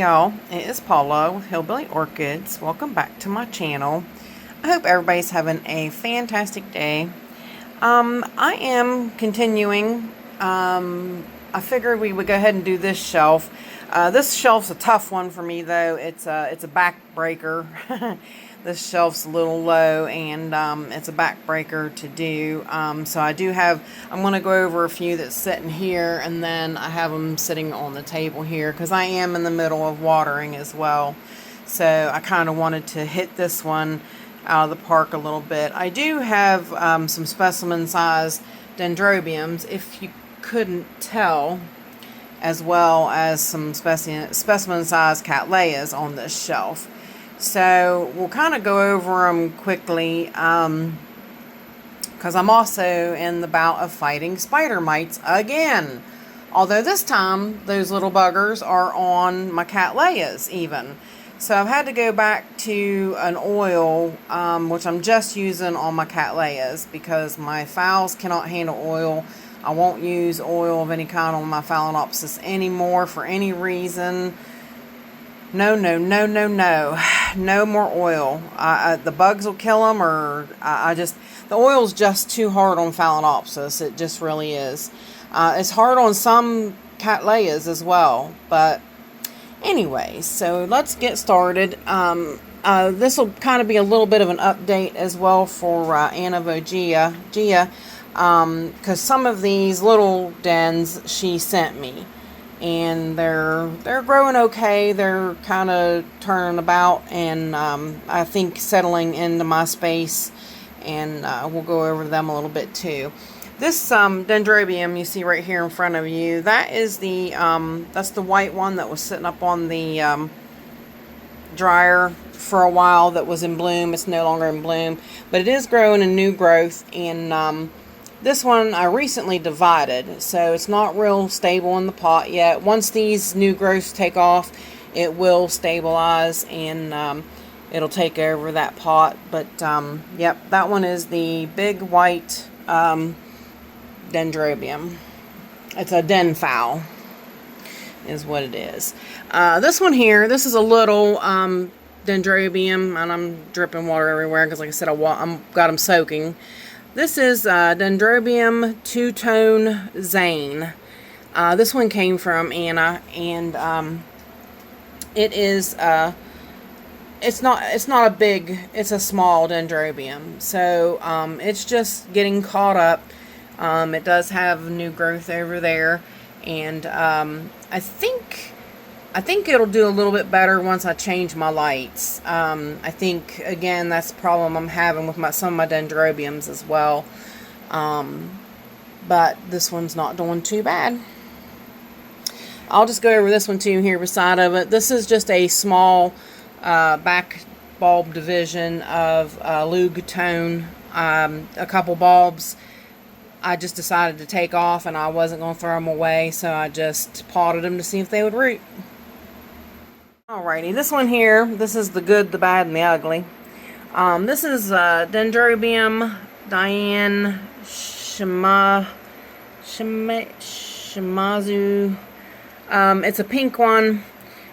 y'all, it is Paula with Hillbilly Orchids. Welcome back to my channel. I hope everybody's having a fantastic day. I am continuing. I figured we would go ahead and do this shelf. This shelf's a tough one for me though. It's a backbreaker. This shelf's a little low, and it's a backbreaker to do. So I do have, I'm going to go over a few that's sitting here, and then I have them sitting on the table here because I am in the middle of watering as well. So I kind of wanted to hit this one out of the park a little bit. I do have some specimen size dendrobiums, if you couldn't tell, as well as some specimen size cattleyas on this shelf. So we'll kind of go over them quickly because I'm also in the bout of fighting spider mites again. Although this time those little buggers are on my cattleyas even. So I've had to go back to an oil, which I'm just using on my cattleyas because my phals cannot handle oil. I won't use oil of any kind on my Phalaenopsis anymore for any reason. No, no, no, no, no. No more oil. The bugs will kill them, or the oil's just too hard on Phalaenopsis. It just really is. It's hard on some cattleyas as well. But anyway, so let's get started. This will kind of be a little bit of an update as well for annavoeg, because some of these little dens she sent me. And they're growing okay. They're kind of turning about, and I think settling into my space. And we'll go over them a little bit too. This dendrobium you see right here in front of you, that is that's the white one that was sitting up on the dryer for a while. That was in bloom. It's no longer in bloom, but it is growing a new growth. And this one I recently divided, so it's not real stable in the pot yet. Once these new growths take off, it will stabilize, and it'll take over that pot. But yep, that one is the big white dendrobium. It's a den fowl is what it is. This one here, this is a little dendrobium, and I'm dripping water everywhere because, like I said, I've got them soaking. This is Dendrobium two-tone Zane. This one came from Anna, and it is it's not a big, it's a small dendrobium. So it's just getting caught up. It does have new growth over there, and I think it'll do a little bit better once I change my lights. I think, again, that's the problem I'm having with some of my dendrobiums as well. But this one's not doing too bad. I'll just go over this one too here beside of it. This is just a small back bulb division of Luge tone. A couple bulbs I just decided to take off, and I wasn't going to throw them away, so I just potted them to see if they would root. Alrighty, this one here, this is the good, the bad, and the ugly. This is Dendrobium Diane Shimazu. It's a pink one.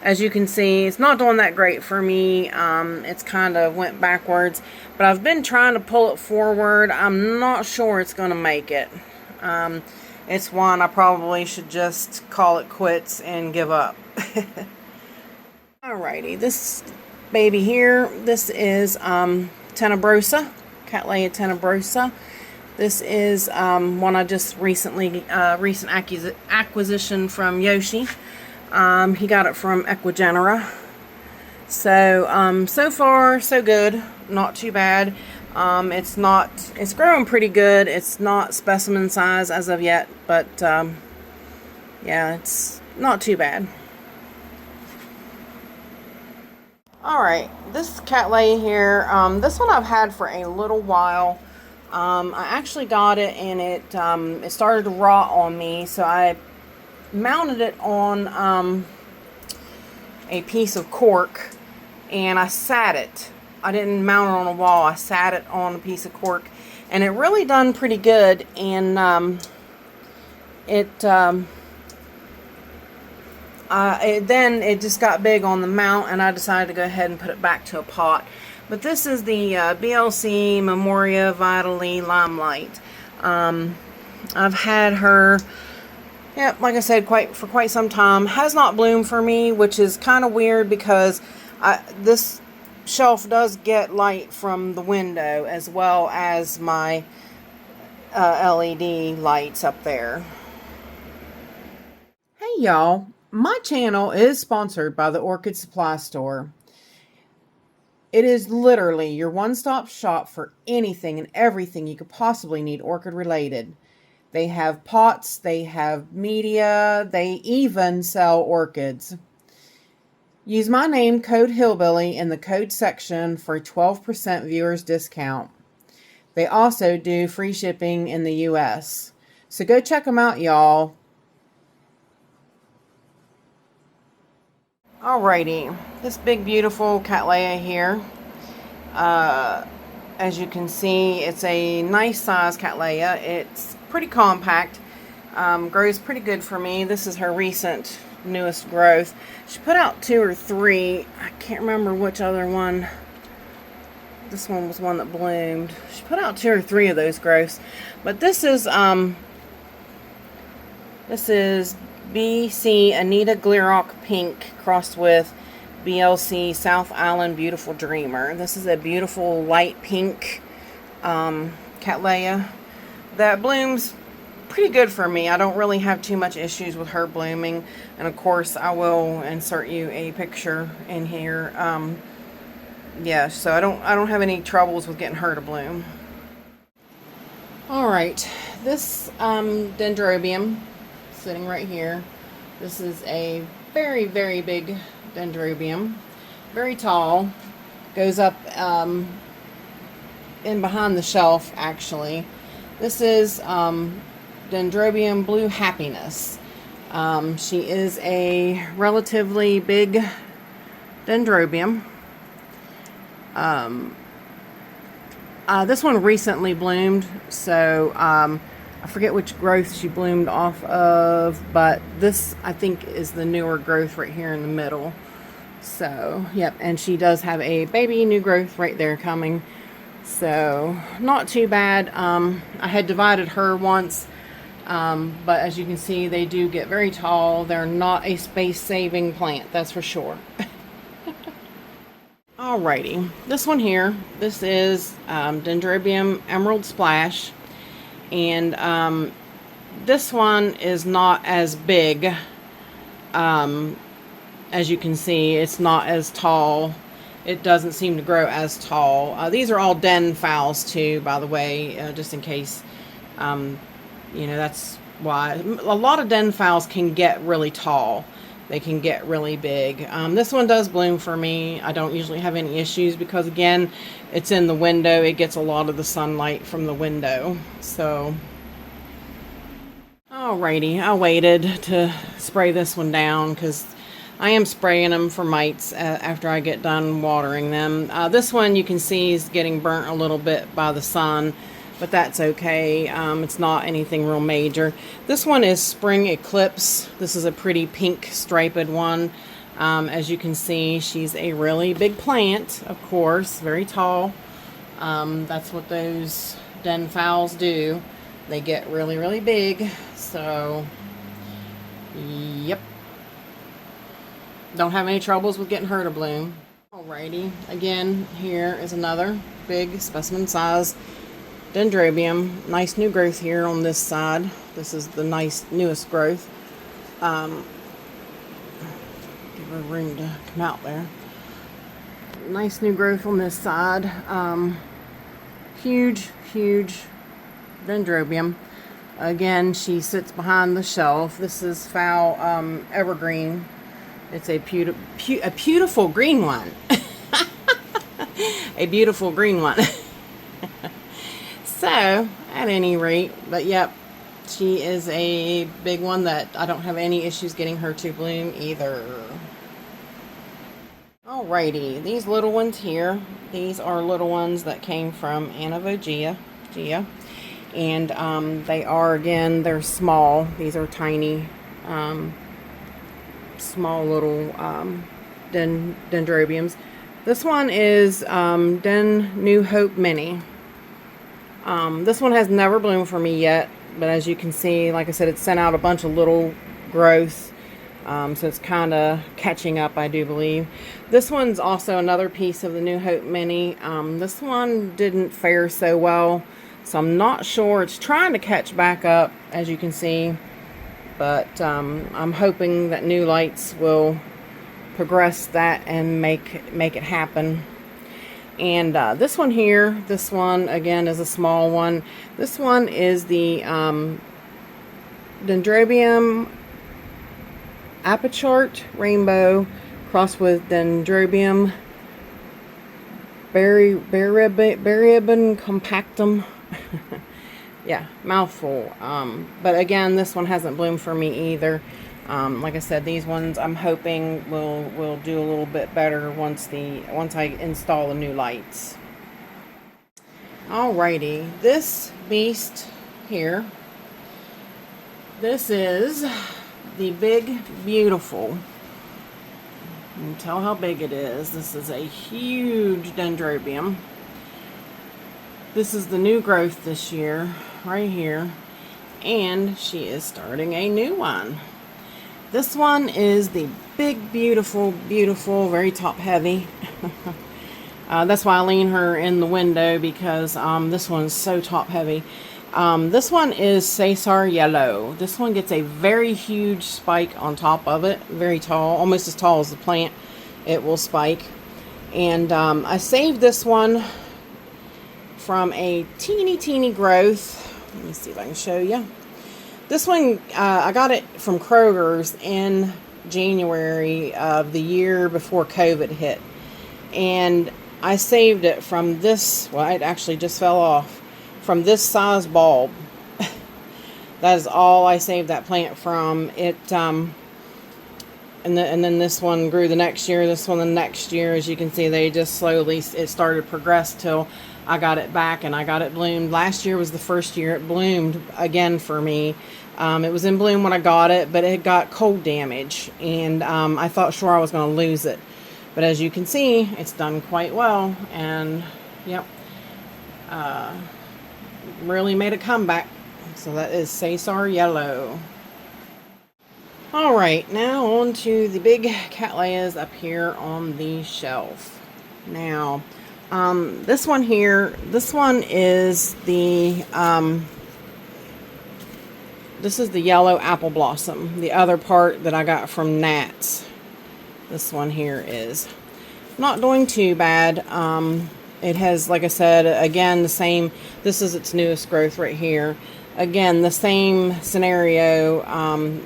As you can see, it's not doing that great for me. It's kind of went backwards, but I've been trying to pull it forward. I'm not sure it's going to make it. It's one I probably should just call it quits and give up. Alrighty, this baby here, this is tenebrosa, Cattleya tenebrosa. This is one I just recent acquisition from Yoshi. He got it from Equigenera. So so far so good, not too bad. It's growing pretty good. It's not specimen size as of yet, but yeah, it's not too bad. Alright, this cattleya here, this one I've had for a little while. I actually got it, and it started to rot on me, so I mounted it on a piece of cork, and I sat it. I didn't mount it on a wall, I sat it on a piece of cork, and it really done pretty good. And I then it just got big on the mount, and I decided to go ahead and put it back to a pot. But this is the BLC Memoria Vitally Limelight. I've had her, yeah, like I said, for quite some time. Has not bloomed for me, which is kind of weird because this shelf does get light from the window as well as my LED lights up there. Hey y'all, my channel is sponsored by the Orchid Supply Store. It is literally your one-stop shop for anything and everything you could possibly need orchid related. They have pots, they have media, they even sell orchids. Use my name, code Hillbilly, in the code section for a 12% viewers discount. They also do free shipping in the US. So go check them out, y'all. Alrighty, this big beautiful cattleya here. As you can see, it's a nice size cattleya. It's pretty compact. Grows pretty good for me. This is her recent newest growth. She put out 2 or 3. I can't remember which other one. This one was one that bloomed. She put out 2 or 3 of those growths. But this is BC Anita Glerock Pink crossed with BLC South Island Beautiful Dreamer. This is a beautiful light pink cattleya that blooms pretty good for me. I don't really have too much issues with her blooming, and of course I will insert you a picture in here. Yeah, so I don't have any troubles with getting her to bloom. All right, this dendrobium sitting right here. This is a very, very big dendrobium, very tall, goes up in behind the shelf actually. This is Dendrobium Blue Happiness. She is a relatively big dendrobium. This one recently bloomed, so I forget which growth she bloomed off of, but this I think is the newer growth right here in the middle. So, yep, and she does have a baby new growth right there coming. So, not too bad. I had divided her once, but as you can see, they do get very tall. They're not a space-saving plant, that's for sure. Alrighty, this one here, this is Dendrobium Emerald Splash. And this one is not as big. As you can see, it's not as tall. It doesn't seem to grow as tall. These are all den phals too, by the way, just in case. You know, that's why a lot of den phals can get really tall. They can get really big. This one does bloom for me. I don't usually have any issues because, again, it's in the window. It gets a lot of the sunlight from the window. So, alrighty, I waited to spray this one down because I am spraying them for mites after I get done watering them. This one you can see is getting burnt a little bit by the sun, but that's okay. It's not anything real major. This one is Spring Eclipse. This is a pretty pink striped one. As you can see, she's a really big plant, of course, very tall. That's what those den phals do. They get really, really big. So, yep. Don't have any troubles with getting her to bloom. Alrighty, again, here is another big specimen size dendrobium. Nice new growth here on this side. This is the nice newest growth. Give her room to come out there. Nice new growth on this side. Huge, huge dendrobium. Again, she sits behind the shelf. This is phal evergreen. It's a beautiful green one. A beautiful green one. So, at any rate, but yep, she is a big one that I don't have any issues getting her to bloom either. Alrighty, these little ones here, these are little ones that came from annavoeg. And they are, again, they're small. These are tiny. small little dendrobiums. This one is Den New Hope Mini. This one has never bloomed for me yet, but as you can see, like I said, it's sent out a bunch of little growths. So it's kind of catching up, I do believe. This one's also another piece of the New Hope Mini. This one didn't fare so well, so I'm not sure. It's trying to catch back up, as you can see, but I'm hoping that New Lights will progress that and make it happen. And this one here, this one again is a small one. This one is the Dendrobium Apachart Rainbow crossed with Dendrobium Beribin Compactum. Yeah, mouthful. But again, this one hasn't bloomed for me either. Like I said, these ones I'm hoping will do a little bit better once I install the new lights. Alrighty, this beast here. This is the Big Beautiful. You can tell how big it is. This is a huge dendrobium. This is the new growth this year, right here. And she is starting a new one. This one is the Big Beautiful, very top heavy. That's why I lean her in the window, because this one's so top heavy. This one is Cesar Yellow. This one gets a very huge spike on top of it. Very tall, almost as tall as the plant. It will spike. And I saved this one from a teeny growth. Let me see if I can show you. This one, I got it from Kroger's in January of the year before COVID hit. And I saved it from this, well, it actually just fell off. From this size bulb. That is all I saved that plant from. It and then this one grew the next year, this one the next year. As you can see, they just slowly, it started to progress till I got it back and I got it bloomed. Last year was the first year it bloomed again for me. It was in bloom when I got it, but it got cold damage, and I thought sure I was going to lose it. But as you can see, it's done quite well, and yep. Really made a comeback. So that is Cesar Yellow. Alright, now on to the big cattleyas up here on the shelf. Now, this one here, this one is the this is the yellow apple blossom. The other part that I got from Nat's. This one here is not doing too bad. It has, like I said, again, the same, this is its newest growth right here. Again, the same scenario.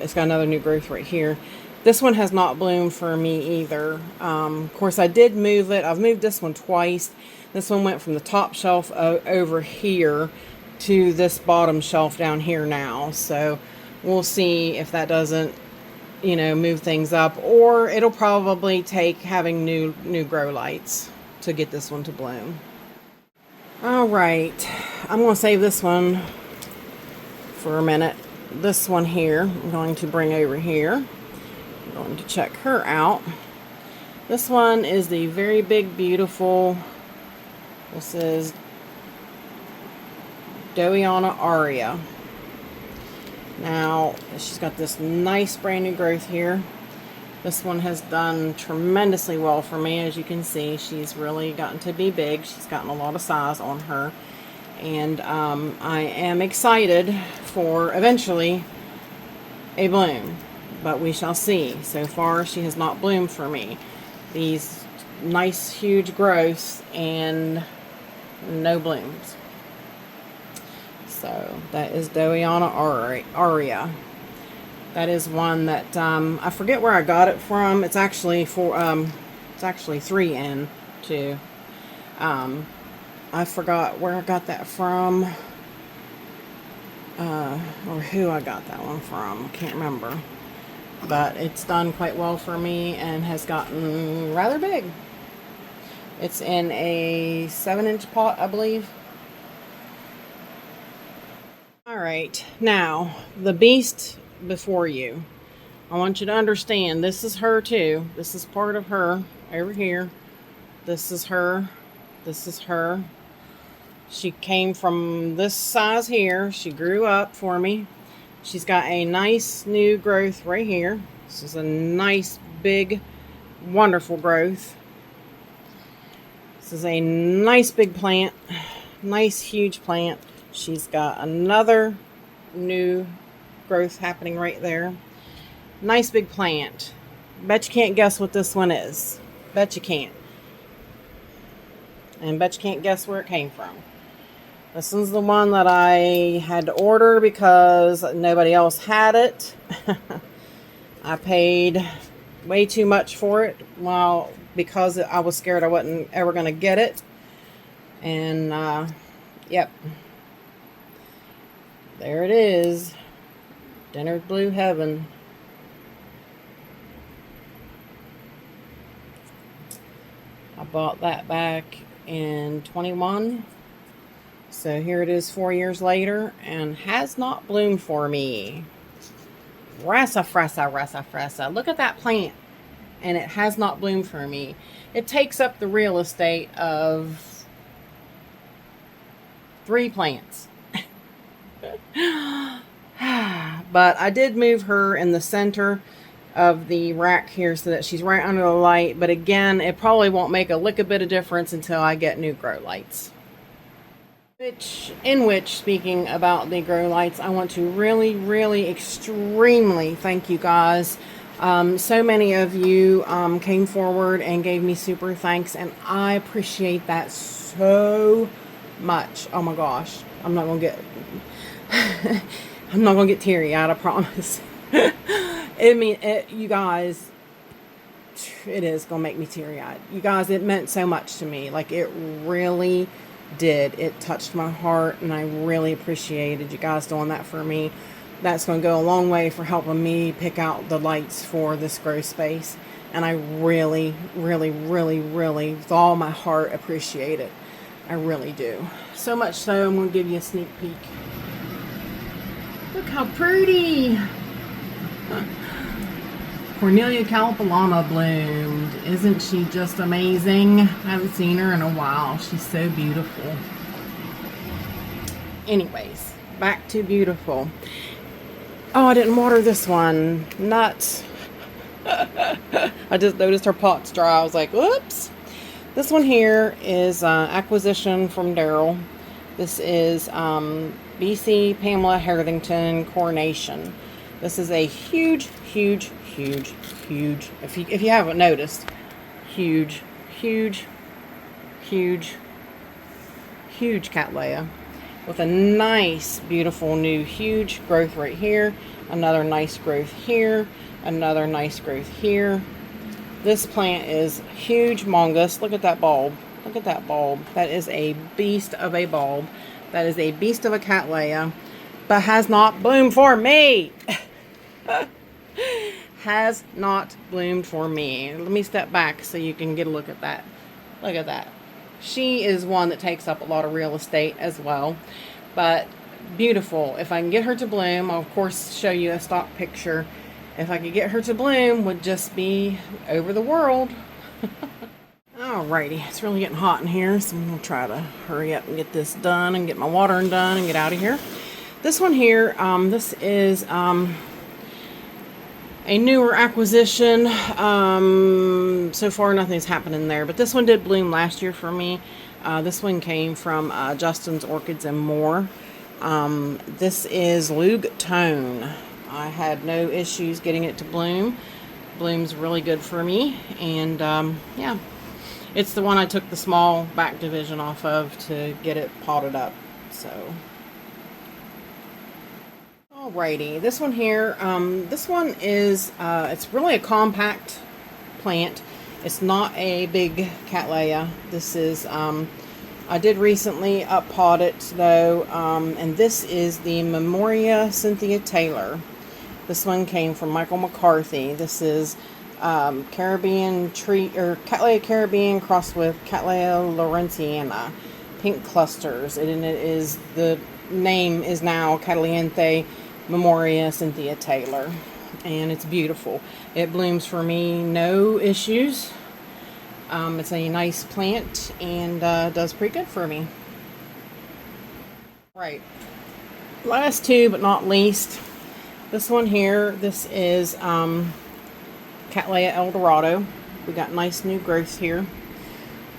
It's got another new growth right here. This one has not bloomed for me either. Of course, I did move it. I've moved this one twice. This one went from the top shelf over here to this bottom shelf down here now. So we'll see if that doesn't, you know, move things up, or it'll probably take having new grow lights to get this one to bloom. Alright, I'm going to save this one for a minute. This one here, I'm going to bring over here. I'm going to check her out. This one is the Very Big Beautiful. This is Dowiana Aria. Now, she's got this nice brand new growth here. This one has done tremendously well for me. As you can see, she's really gotten to be big. She's gotten a lot of size on her. And I am excited for eventually a bloom. But we shall see. So far, she has not bloomed for me. These nice, huge growths and no blooms. So, that is Dowiana Aria. That is one that I forget where I got it from. It's actually it's actually 3N too. I forgot where I got that from, or who I got that one from. I can't remember. But it's done quite well for me and has gotten rather big. It's in a 7-inch pot, I believe. Alright, now the beast before you. I want you to understand, this is her too. This is part of her over here. This is her. This is her. She came from this size here. She grew up for me. She's got a nice new growth right here. This is a nice, big, wonderful growth. This is a nice big plant. Nice, huge plant. She's got another new growth happening right there. Nice big plant. Bet you can't guess what this one is. Bet you can't. And bet you can't guess where it came from. This one's the one that I had to order because nobody else had it. I paid way too much for it. Well, because I was scared I wasn't ever going to get it. And, yep. There it is. Dinner Blue Heaven. I bought that back in 21. So here it is 4 years later and has not bloomed for me. Rasa, frasa, rasa, frasa. Look at that plant. And it has not bloomed for me. It takes up the real estate of 3 plants. But I did move her in the center of the rack here so that she's right under the light. But again, it probably won't make a lick a bit of difference until I get new grow lights. Speaking about the grow lights, I want to really, extremely thank you guys. So many of you came forward and gave me super thanks, and I appreciate that so much. Oh my gosh, I'm not gonna get teary-eyed, I promise. You guys, it is gonna make me teary-eyed. You guys, it meant so much to me. Like, it really did. It touched my heart, and I really appreciated you guys doing that for me. That's going to go a long way for helping me pick out the lights for this grow space. And I really, with all my heart, appreciate it. I really do. So much so, I'm going to give you a sneak peek. Look how pretty! Cornelia Calipalama bloomed. Isn't she just amazing? I haven't seen her in a while. She's so beautiful. Anyways, back to beautiful. Oh, I didn't water this one. Nuts. I just noticed her pot's dry. I was like, whoops. This one here is acquisition from Daryl. This is BC Pamela Harrington Coronation. This is a huge, if you haven't noticed, huge cattleya with a nice, beautiful, new, huge growth right here. Another nice growth here. Another nice growth here. This plant is huge, mongus. Look at that bulb. Look at that bulb. That is a beast of a bulb. That is a beast of a cattleya, but has not bloomed for me. Has not bloomed for me. Let me step back so you can get a look at that. Look at that. She is one that takes up a lot of real estate as well, but beautiful. If I can get her to bloom, I'll of course show you a stock picture. If I could get her to bloom, would just be over the world. Alrighty, it's really getting hot in here, so I'm going to try to hurry up and get this done and get my watering done and get out of here. This one here, this is a newer acquisition. So far nothing's happening there, but this one did bloom last year for me. This one came from Justin's Orchids and More. This is Lug Tone. I had no issues getting it to bloom. Blooms really good for me, and yeah, it's the one I took the small back division off of to get it potted up. So alrighty, this one here, this one is, it's really a compact plant. It's not a big cattleya. This is, I did recently up-pot it though, and this is the Memoria Cynthia Taylor. This one came from Michael McCarthy. This is Caribbean tree, or Cattleya Caribbean crossed with Cattleya Lawrenceana, pink clusters, and it is, the name is now Cattleyanthe Memoria Cynthia Taylor. and it's beautiful. It blooms for me, no issues. It's a nice plant and does pretty good for me. Right. Last two, but not least, this one here. This is Cattleya Eldorado. We got nice new growth here.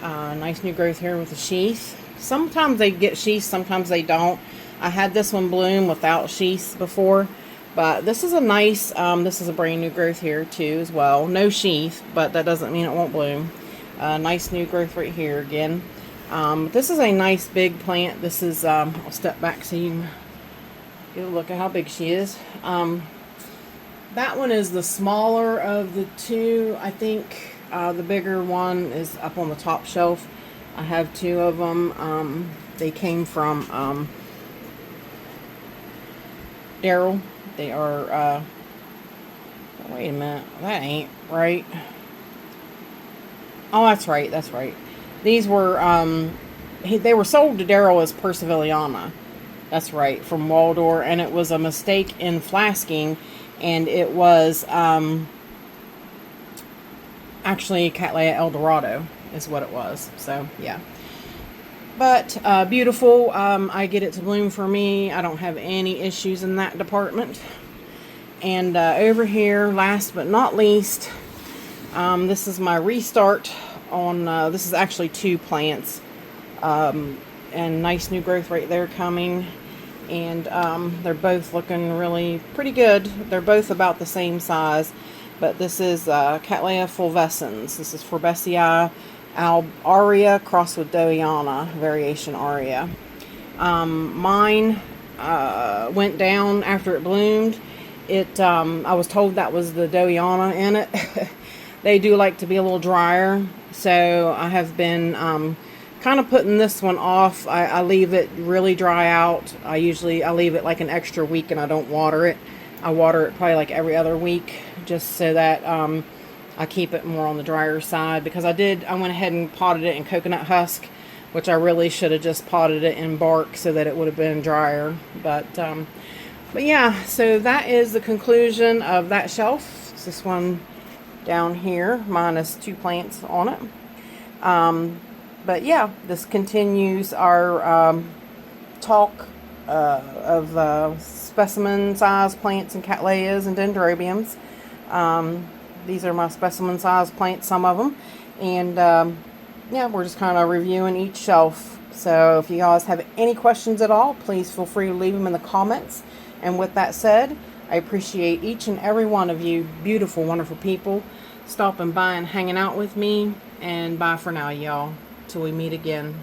Nice new growth here with a sheath. Sometimes they get sheaths, sometimes they don't. I had this one bloom without sheaths before, but this is a nice, this is a brand new growth here too as well. No sheath, but that doesn't mean it won't bloom. Nice new growth right here again. This is a nice big plant. This is, I'll step back so you can get a look at how big she is. That one is the smaller of the two. I think the bigger one is up on the top shelf. I have two of them. They came from Daryl. They are, wait a minute, that ain't right. Oh, that's right, that's right. These were, they were sold to Daryl as Persevilliana. That's right, from Waldor, and it was a mistake in flasking, and it was actually Cattleya Eldorado is what it was. So yeah, but beautiful. I get it to bloom for me. I don't have any issues in that department. And over here, last but not least, this is my restart on this is actually two plants, and nice new growth right there coming, and they're both looking really pretty good. They're both about the same size, but this is Cattleya fulvescens. This is Forbesii aria crossed with Dowiana, variation aria. Mine went down after it bloomed. I was told that was the Dowiana in it. They do like to be a little drier, so I have been kind of putting this one off. I leave it really dry out. I leave it like an extra week, and I don't water it. I water it probably like every other week, just so that I keep it more on the drier side, because I went ahead and potted it in coconut husk, which I really should have just potted it in bark so that it would have been drier. But yeah, so that is the conclusion of that shelf. It's this one down here, minus two plants on it. But yeah, this continues our talk of specimen size plants and cattleyas and dendrobiums. These are my specimen size plants, some of them. And yeah, we're just kind of reviewing each shelf. So if you guys have any questions at all, please feel free to leave them in the comments. And with that said, I appreciate each and every one of you beautiful, wonderful people stopping by and hanging out with me. And bye for now, y'all. Till we meet again.